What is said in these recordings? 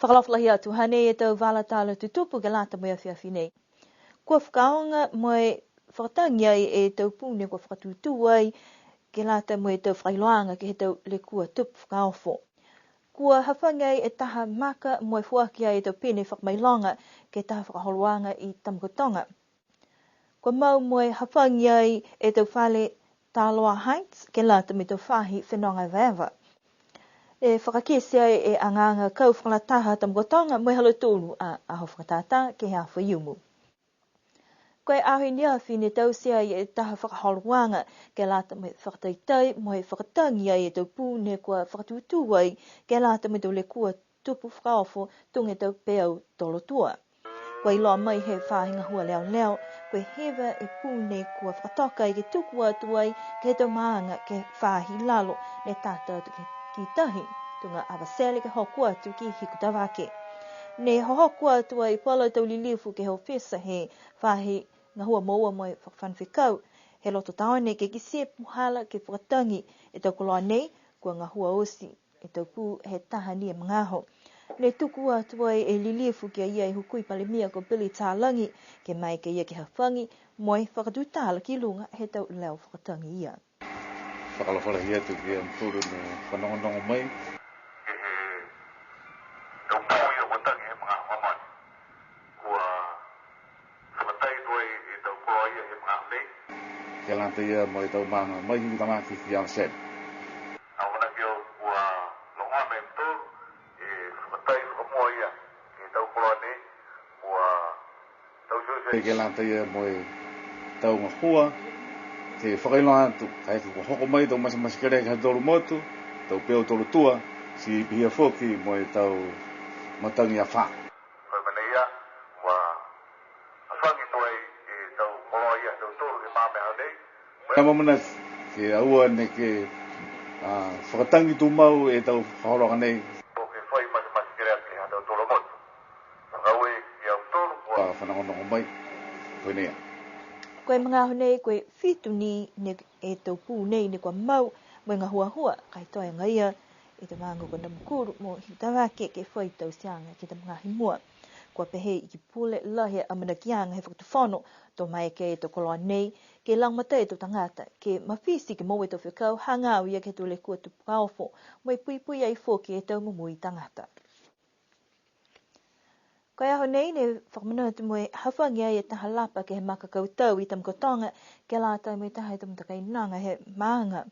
whakalawhalahi atu hane e tau wala tala tutupu ke lata moe whiawhi nei. Kua whakaonga moe whakatangi ai e tau pune kua whakatutu ai ke lata moe tau whailoanga ke he tau le kua tupu whakaofo. Kua hawhangi ai e taha maka moe fuaki ai e tau pene whakamailonga ke taha whakaholoanga i Tamakotonga. Kua mau moe hawhangi ai e tau whale Taloa Heights ke lata me tau whahi whenonga vewa. E whakakesi ai e anganga kau whakalataha Tamakotonga moe halo tūru a aho whakatata ke hea whaiumu. Koe ahi ni awhi ne tau se ai e taha whakaholoanga ke lata me whakataitai moe whakatangi ai e tau pūne kua whakatutu ai ke lata me tau le kua tupu whakaofo tunge tau peau tolotua. Koe iloa mai he whahinga hua leo leo, koe hewa e pūne kua whakatoka i ke tuku atu ai ke tau maanga ke whahi lalo ne tata atu ki tahi tunga awasele ke hoku atu ki hikutawake. Ne hohoku atu ai pala tau lilifu ke heo pesa he whahi ngā hua maua moe whakawhanwhikau. He loto taone ke kise puhala ke whakatangi e tau koloa nei kua ngā hua osi e tau pū he taha ni e mangaho. Ne tuku atu ai e lilifu ke ia e hukui palemia ko Billy Tālangi ke mai ke ia ke hawhangi moe whakatutala ki lunga he tau leo whakatangi ia. Whakalawhalahi atu ki am tūru no whanongonongo mai. Ke lanta ia mo i tau manga mai hi tamaki ki ang set. Awana kio kua longa me mto e whakatai whakamoa ia ke tau korone kua tau sose. Ke lanta ia mo i tau ngā hua te whakailoa atu kai kua hoko mai tau masamasi kere ka tolu motu tau peo tolu tua si pihia foki mo i tau matangi a wha. Koe mana ia wa awhangi toi e tau koroa ia tau tolu ke māme hau nei. Ka mamana ke aua ne ke whakatangi tu mau e tau whaoroga nei. O ke whai masamasi kere ake ha tau tolu motu. Whakaue i au tolu kua. Whanongonongo mai. Koe nea. Koe mga honei koe whitu ni ne e tau pū nei ne kua mau mo ngā hua hua kai toa ngaia e te māngu ko na mukuru mo hitawake ke whai tau sianga ke te mga himua. Kua pehe i ki pule lahe a manakianga he whakatuwhono tō mai ke e tō koloa nei ke langmata e tō tangata ke mawhisi ke moe tō whikau hangau ia ke tō le kua tupu kaofo mo i pui ai fōki e tau mumui tangata. Koe aho nei ne whakamanatu moe hawhangi ai e taha lapa ke he makakautau i Tamakotonga ke lātai me taha e tamatakai nanga he maanga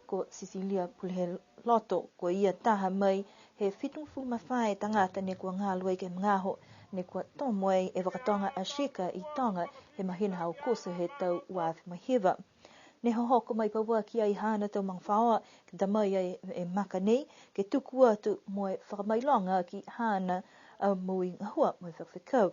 ko Cecilia Pulehe Loto ko ia taha mai he whitungfu mawhae tangata ne kua ngā luai ke mngaho ne kua tomoe e wakatonga a shika i tonga he mahina hau koso he tau wafi mahiwa. Ne hohoko mai paua ki ai hana tau mangwhaoa ke tamai ai e maka nei ke tuku atu moe whakamailonga ki hana a mui ngahua moe whakawhikau.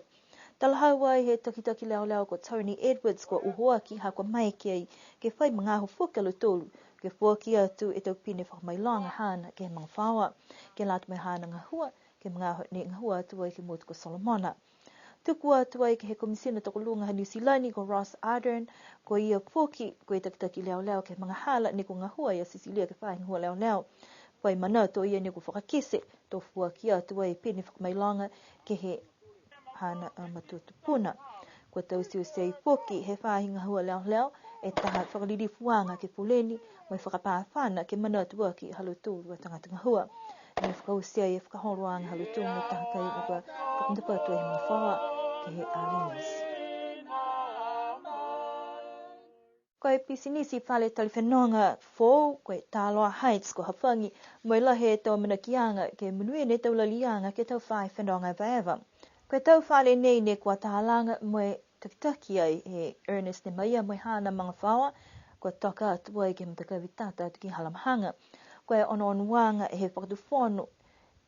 Talahau ai he takitaki leo leo ko Tony Edwards ko uhoa ki ha kua mai ki ai ke whai mangaho whukalo tolu ke whuaki atu e tau pine whakamailonga hana ke he mangwhaoa ke latu mai hana ngahua ke mangaho ne ngahua atu ai ke motu ko Solomona. Tuku atu ai ke he komisina tokolunga ha New Zealandi ko Ross Ardern ko ia whuki ko e takitaki leo leo ke mga hala ne ko ngahua ia Cecilia ke whahi ngahua leo leo. Pai mana to ia ne ko whakakese to whuaki atu ai pine whakamailonga ke he hana matutupuna. Ko tau siu sei whuki he whahi ngahua leo leo e taha whakalirifuanga ke puleni mai whakapāwhana ke mana atu ki halutūru a tangata ngahua. Ne whakausia e whakahoroanga halutūru me taha kai e kua whakundapatu e mga whaha ke he alinas. Koe pisinisi whale taliwhenonga fōu koe Taloa Heights ko hawhangi moe lahe e tau manakianga ke munuene tau lalianga ke tau whai whenonga vaeva. Koe tau whale nei ne kua tahalanga moe takitaki ai he Ernest ne maia moe hana mga whawa kua toka atu ai ke mtakawi tata atu ki halamhanga. Koe ono wanga he whakatuwhono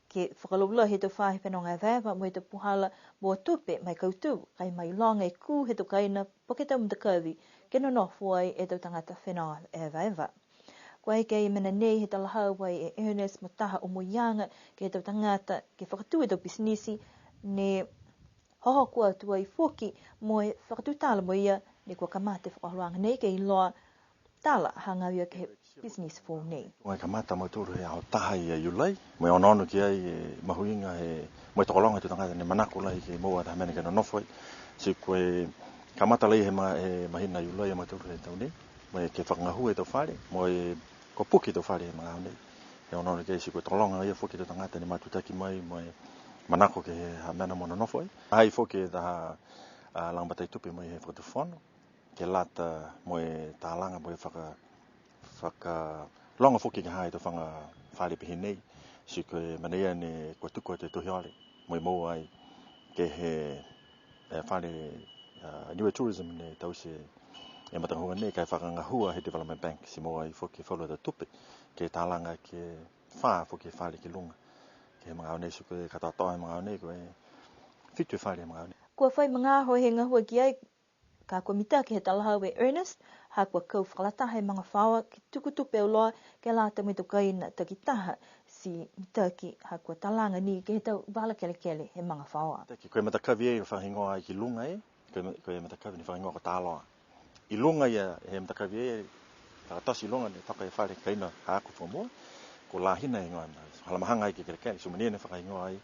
ke whakalula he tau whai whenonga vaeva moe tau puhala mua tupe mai kautu kai mai longa e ku he tau kaina poke tau mtakawi ke no nofu ai e tau tangata whenonga e vaeva. Koe kei mena nei he talahau ai e Ernest mo taha o moianga ke he tau tangata ke whakatu e tau pisinisi ne hoho kua atu ai whuki moe whakatutala mo ia ne kua kamate whakahoanga nei ke iloa tala hangawia ke business for nei. Mai kamata mo tūru he au taha i Iulai, mai ono ki ai mahuinga he mai tokolonga tu tangata ne manako lai ke moa ta mena ke no nofoi. Si koe kamata lai he mahina Iulai mai tūru he tau nei, mai ke whakangahu e tau whare, mai ko puki tau whare he mga au nei. He ono ki ai si koe tokolonga ia whoki tu tangata ne matutaki mai manako ke ha mena mo no nofoi. Hai whoki ta langbatai tupi mai he whakatuwhono, ke lata moe tālanga moe whaka longa whoki ke hai to whanga whare pihi nei, si koe manea ne kua tuko te tuhiore, moe mo ai ke he whare Niue Tourism ne tause e matahunga nei kai whakangahua he Development Bank, si mo ai whoki whaulua te tupi, ke tālanga ke wha whoki whare ki lunga, ke he mga au nei si koe katatoa he mga au nei koe whitu whare he mga au nei. Kua whai mga ho he ngahua ki ai, ka kua mita ki he talahau e Ernest, ha kua kau whakalataha he mga whaua ki tukutupe au loa ke lata me tukaina takitaha si mita ki ha kua talanga ni ke he tau wala kele he mga whaua. Koe matakawi e whahingoa ai ki lunga e, koe matakawi ni whahingoa ko tāloa. I lunga ia he matakawi e, whakatosi lunga ni taka e whare kaina haaku whamua, ko lahina e ngoa halamahanga ai ki kele, so mania ne whahingoa ai,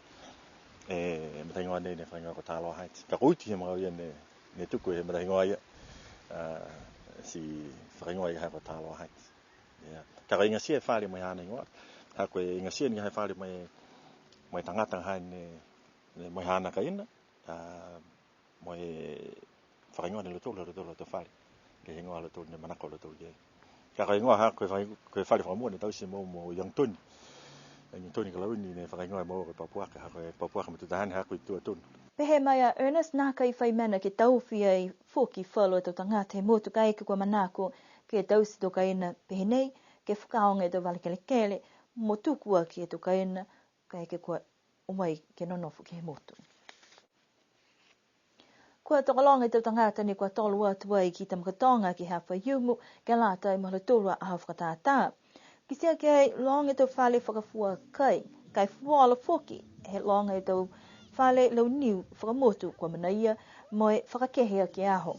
e matahingoa nei ne whahingoa ko tāloa haiti. Ka uiti he mga ia ne tuku he matahingoa ia, si whaingoa i hako tāloa haiti. Ka inga sia e whare mai hana ingoa. Hako e inga sia ni hai whare mai tangata hai mai hana ka ina. Mai whaingoa ni lotolo te whare. Ke hingoa lotolo ni manako lotolo ia. Ka ingoa hako e whare whamua ni tausi mo Young Tony. Young Tony ka launi ne whaingoa mo ko Papuaka. Hako e Papuaka mo tutahane hako i tuatunu. Pehe mai a Ernest nā kai whai mana ke tauwhi ai whoki whalo tau tangata he motu kai ke kua manako ke tausi toka ina pehe nei ke whakaonga e tau wale kele mo tukua ki e toka ina kai ke kua umai ke nonofu ke he motu. Kua tokalonga e tau tangata ni kua tolu atu ai ki tamakatonga ki hawha iumu ke lata i mahalo tolua a hawhakatātā. Ki sia ke hei longa e tau whale whakafua kai whuala whoki he longa e tau whale lau niu whakamotu kua manaia moe whakakehea ki aho.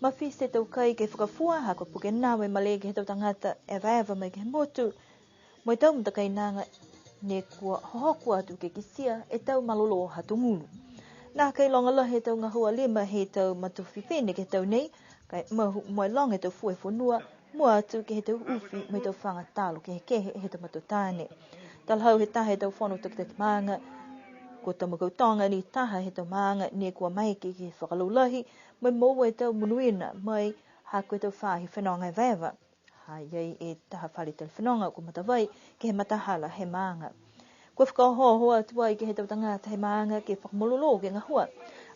Mawhise tau kai ke whakafua hako puke nawe male ke he tau tangata e vaeva mai ke he motu. Moe tau mtakai nanga ne kua hohoku atu ke kisia e tau malolo hatungulu. Nā kai longa la he tau ngahua lima he tau matuwhiwhene ke tau nei, kai moe longa e tau fue whanua, mua atu ke he tau uwhi me tau whanga talo ke he kehe he tau matutane. Talhau he tahe tau whono tukitaki maanga, ko tamakautonga ni taha he tau maanga ne kua maiki ki whakalaulahi, mai moa e tau munuina mai hako e tau whahi whenonga e vaeva. Hai ei e taha whare tau whenonga ko matawai ke he matahala he maanga. Kua whakahoho atu ai ke he tau tangata he maanga ke whakamololo ke ngahua,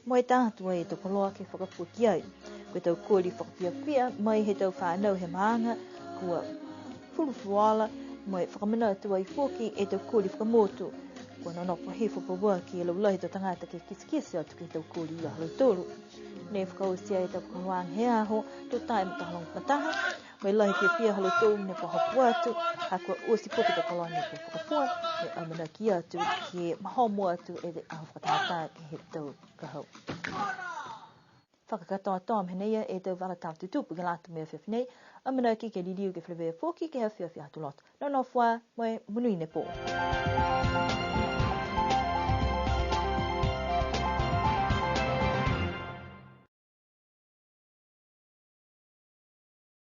mai tātua e tau koloa ke whakapuaki ai. Ko tau kōri whakapia mai he tau whanau he maanga kua furufuala mai whakamana atu ai whoki e tau kōri whakamotu. Kua nonopo he whapawua ki e laulahi tau tangata ke kisikisi atu ke tau kōri ia halau tolu. Ne whakausia e tau kahuang he aho, tau tae matahalong mataha, mai lahi ke pia halau tolu ne whahapu atu, hako osi poki tau koloa ne ke whakapua, me amana ki atu ke mahomo atu e te aho whakatata ke he tau kahau. Whakakatoa toa mheneia e tau wala tau tutupu ke lata mea whiwhinei, amana ki ke liliu ke whewea whoki ke hea whiwhi atu lot. Nau nofua, mai munuine po.